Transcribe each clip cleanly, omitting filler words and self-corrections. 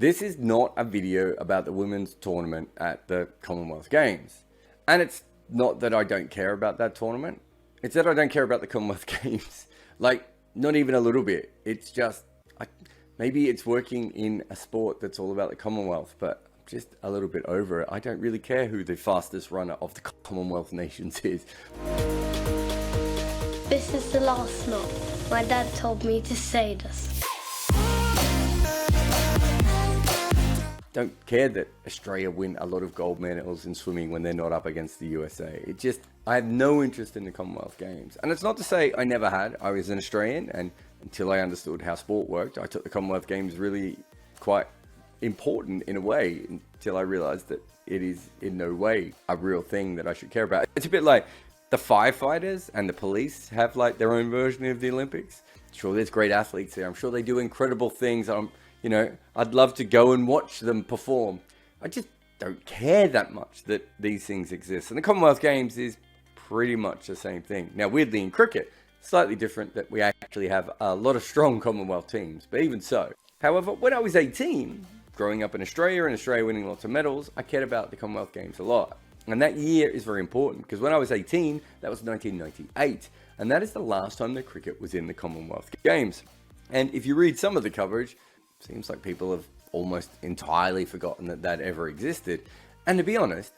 This is not a video about the women's tournament at the Commonwealth Games. And it's not that I don't care about that tournament. It's that I don't care about the Commonwealth Games. Like, not even a little bit. It's just, maybe it's working in a sport that's all about the Commonwealth, but I'm just a little bit over it. I don't really care who the fastest runner of the Commonwealth nations is. This is the last knot. My dad told me to say this. Don't care that Australia win a lot of gold medals in swimming when they're not up against the USA. I have no interest in the Commonwealth Games. And it's not to say I never had. I was an Australian, and until I understood how sport worked, I took the Commonwealth Games really quite important in a way, until I realized that it is in no way a real thing that I should care about. It's a bit like the firefighters and the police have like their own version of the Olympics. Sure, there's great athletes there. I'm sure they do incredible things. I'd love to go and watch them perform. I just don't care that much that these things exist. And the Commonwealth Games is pretty much the same thing. Now, weirdly in cricket, slightly different that we actually have a lot of strong Commonwealth teams, but even so. However, when I was 18, growing up in Australia and Australia winning lots of medals, I cared about the Commonwealth Games a lot. And that year is very important because when I was 18, that was 1998. And that is the last time that cricket was in the Commonwealth Games. And if you read some of the coverage, seems like people have almost entirely forgotten that that ever existed. And to be honest,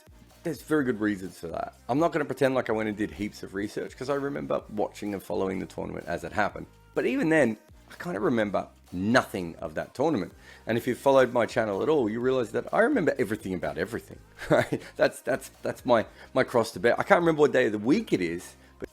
there's very good reasons for that. I'm not going to pretend like I went and did heaps of research because I remember watching and following the tournament as it happened. But even then, I kind of remember nothing of that tournament. And if you've followed my channel at all, you realize that I remember everything about everything. Right? That's my cross to bear. I can't remember what day of the week it is, but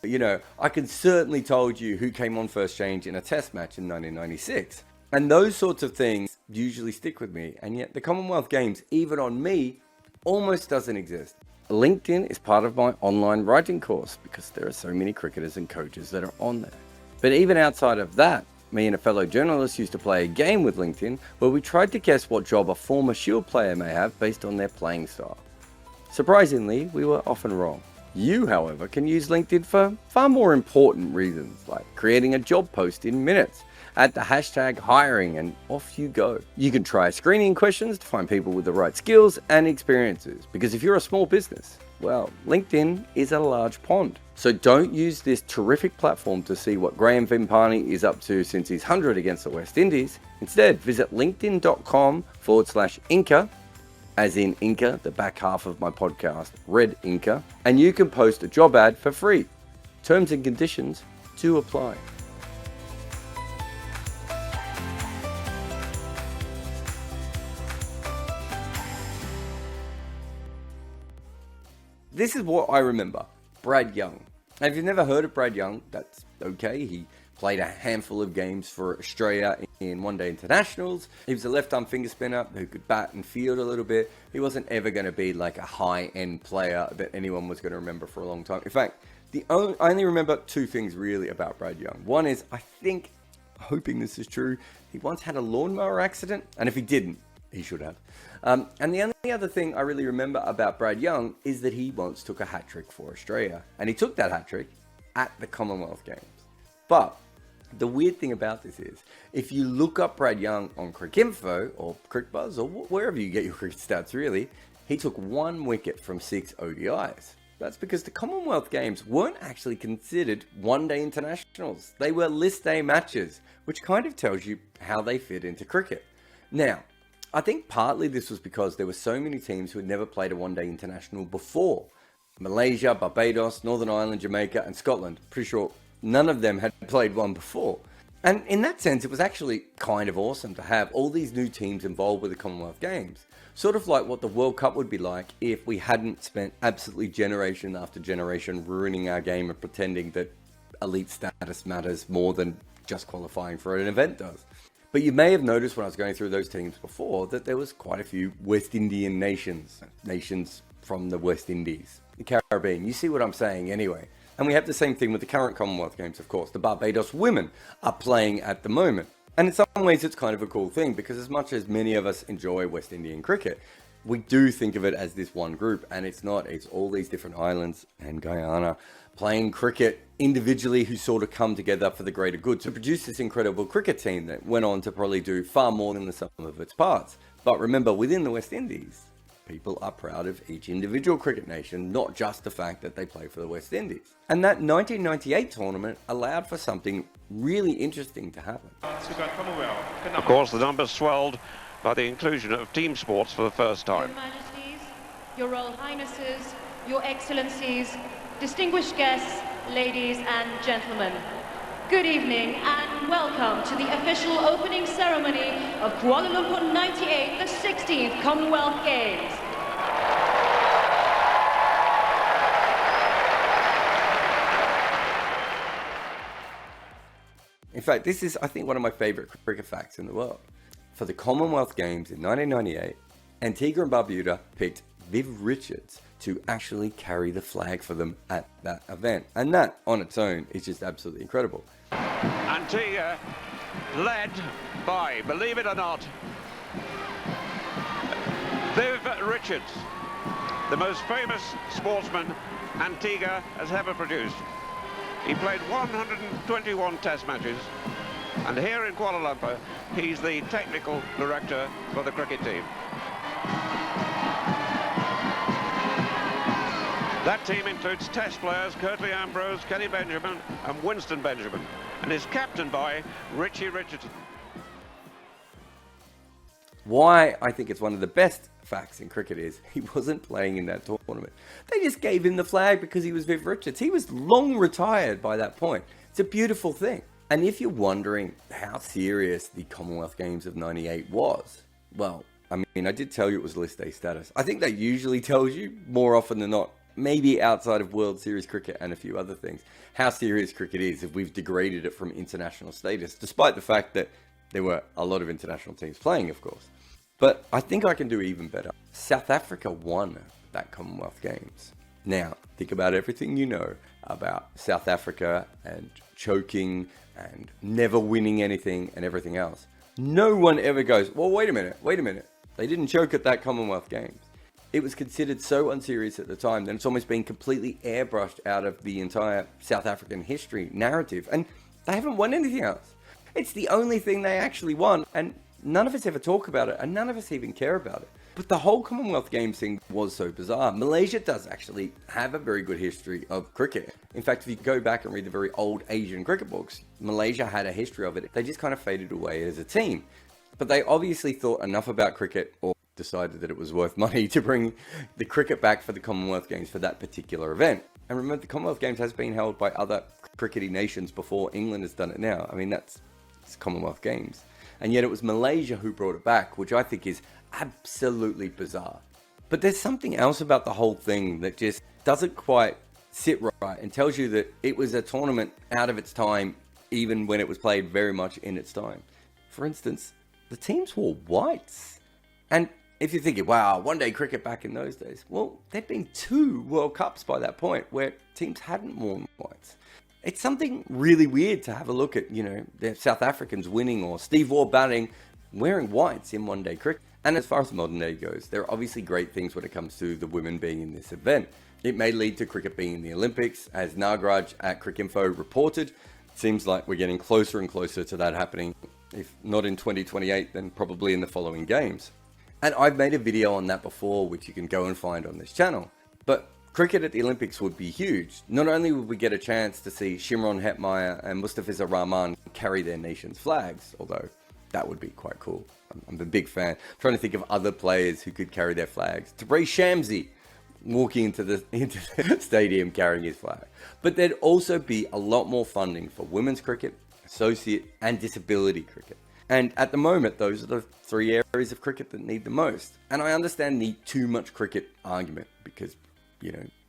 I can certainly told you who came on first change in a test match in 1996. And those sorts of things usually stick with me. And yet the Commonwealth Games, even on me, almost doesn't exist. LinkedIn is part of my online writing course because there are so many cricketers and coaches that are on there. But even outside of that, me and a fellow journalist used to play a game with LinkedIn where we tried to guess what job a former Shield player may have based on their playing style. Surprisingly, we were often wrong. You, however, can use LinkedIn for far more important reasons, like creating a job post in minutes. Add the hashtag hiring and off you go. You can try screening questions to find people with the right skills and experiences. Because if you're a small business, well, LinkedIn is a large pond. So don't use this terrific platform to see what Graham Vimpani is up to since his 100 against the West Indies. Instead, visit linkedin.com/Inca, as in Inca, the back half of my podcast, Red Inca, and you can post a job ad for free. Terms and conditions do apply. This is what I remember. Brad Young. Now, if you've never heard of Brad Young, that's okay. He played a handful of games for Australia in one-day internationals. He was a left-arm finger spinner who could bat and field a little bit. He wasn't ever going to be like a high-end player that anyone was going to remember for a long time. In fact, I only remember two things really about Brad Young. One is, hoping this is true, he once had a lawnmower accident, and if he didn't, he should have. And the only other thing I really remember about Brad Young is that he once took a hat-trick for Australia. And he took that hat-trick at the Commonwealth Games. But the weird thing about this is, if you look up Brad Young on Cricinfo or CricBuzz or wherever you get your cricket stats really, he took 1 wicket from 6 ODIs. That's because the Commonwealth Games weren't actually considered one-day internationals. They were list day matches, which kind of tells you how they fit into cricket. Now, I think partly this was because there were so many teams who had never played a one-day international before. Malaysia, Barbados, Northern Ireland, Jamaica, and Scotland. Pretty sure none of them had played one before. And in that sense, it was actually kind of awesome to have all these new teams involved with the Commonwealth Games. Sort of like what the World Cup would be like if we hadn't spent absolutely generation after generation ruining our game and pretending that elite status matters more than just qualifying for an event does. But you may have noticed when I was going through those teams before that there was quite a few West Indian nations from the West Indies, the Caribbean. You see what I'm saying anyway. And we have the same thing with the current Commonwealth Games, of course. The Barbados women are playing at the moment. And in some ways, it's kind of a cool thing because as much as many of us enjoy West Indian cricket, we do think of it as this one group, and it's not. It's all these different islands and Guyana playing cricket individually who sort of come together for the greater good to produce this incredible cricket team that went on to probably do far more than the sum of its parts. But remember, within the West Indies, people are proud of each individual cricket nation, not just the fact that they play for the West Indies. And that 1998 tournament allowed for something really interesting to happen. Of course, the numbers swelled by the inclusion of team sports for the first time. Your Majesties, Your Royal Highnesses, Your Excellencies, distinguished guests, ladies and gentlemen. Good evening and welcome to the official opening ceremony of Kuala Lumpur 98, the 16th Commonwealth Games. In fact, this is, I think, one of my favorite cricket facts in the world. For the Commonwealth Games in 1998, Antigua and Barbuda picked Viv Richards to actually carry the flag for them at that event. And that, on its own, is just absolutely incredible. Antigua led by, believe it or not, Viv Richards, the most famous sportsman Antigua has ever produced. He played 121 test matches, and here in Kuala Lumpur, he's the technical director for the cricket team. That team includes test players Curtly Ambrose, Kenny Benjamin and Winston Benjamin, and is captained by Richie Richardson. Why I think it's one of the best facts in cricket is he wasn't playing in that tournament. They just gave him the flag because he was Viv Richards. He was long retired by that point. It's a beautiful thing. And if you're wondering how serious the Commonwealth Games of 98 was, well, I mean, I did tell you it was list A status. I think that usually tells you, more often than not, maybe outside of World Series cricket and a few other things, how serious cricket is if we've degraded it from international status, despite the fact that there were a lot of international teams playing, of course. But I think I can do even better. South Africa won that Commonwealth Games. Now, think about everything you know about South Africa and choking and never winning anything and everything else. No one ever goes, well, wait a minute. They didn't choke at that Commonwealth Games. It was considered so unserious at the time that it's almost been completely airbrushed out of the entire South African history narrative. And they haven't won anything else. It's the only thing they actually won. And none of us ever talk about it. And none of us even care about it. But the whole Commonwealth Games thing was so bizarre. Malaysia does actually have a very good history of cricket. In fact, if you go back and read the very old Asian cricket books, Malaysia had a history of it. They just kind of faded away as a team. But they obviously thought enough about cricket, or decided that it was worth money to bring the cricket back for the Commonwealth Games for that particular event. And remember, the Commonwealth Games has been held by other crickety nations before England has done it now. I mean, it's Commonwealth Games. And yet it was Malaysia who brought it back, which I think is absolutely bizarre. But there's something else about the whole thing that just doesn't quite sit right and tells you that it was a tournament out of its time, even when it was played very much in its time. For instance, the teams wore whites. And if you're thinking, wow, one-day cricket back in those days, well, there'd been 2 World Cups by that point where teams hadn't worn whites. It's something really weird to have a look at, the South Africans winning or Steve Waugh batting, wearing whites in one-day cricket. And as far as modern day goes, there are obviously great things when it comes to the women being in this event. It may lead to cricket being in the Olympics, as Nagraj at Cricinfo reported. It seems like we're getting closer and closer to that happening. If not in 2028, then probably in the following games. And I've made a video on that before, which you can go and find on this channel. But cricket at the Olympics would be huge. Not only would we get a chance to see Shimron Hetmyer and Mustafiza Rahman carry their nation's flags, although that would be quite cool. I'm a big fan. I'm trying to think of other players who could carry their flags. Tabraiz Shamsi walking into the stadium carrying his flag. But there'd also be a lot more funding for women's cricket, associate and disability cricket. And at the moment, those are the 3 areas of cricket that need the most. And I understand the too much cricket argument because,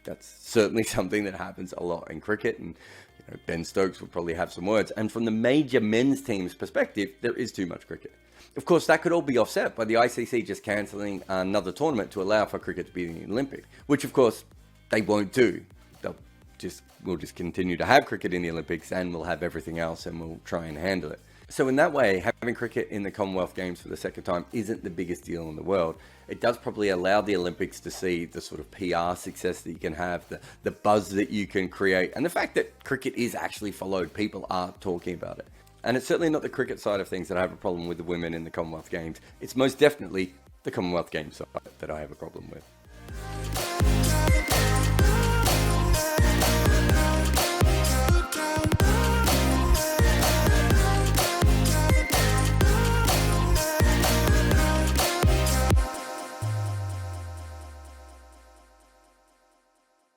that's certainly something that happens a lot in cricket. And Ben Stokes would probably have some words. And from the major men's team's perspective, there is too much cricket. Of course, that could all be offset by the ICC just cancelling another tournament to allow for cricket to be in the Olympics, which of course they won't do. We'll just continue to have cricket in the Olympics and we'll have everything else and we'll try and handle it. So in that way, having cricket in the Commonwealth Games for the second time isn't the biggest deal in the world. It does probably allow the Olympics to see the sort of PR success that you can have, the buzz that you can create, and the fact that cricket is actually followed. People are talking about it. And it's certainly not the cricket side of things that I have a problem with the women in the Commonwealth Games. It's most definitely the Commonwealth Games side that I have a problem with.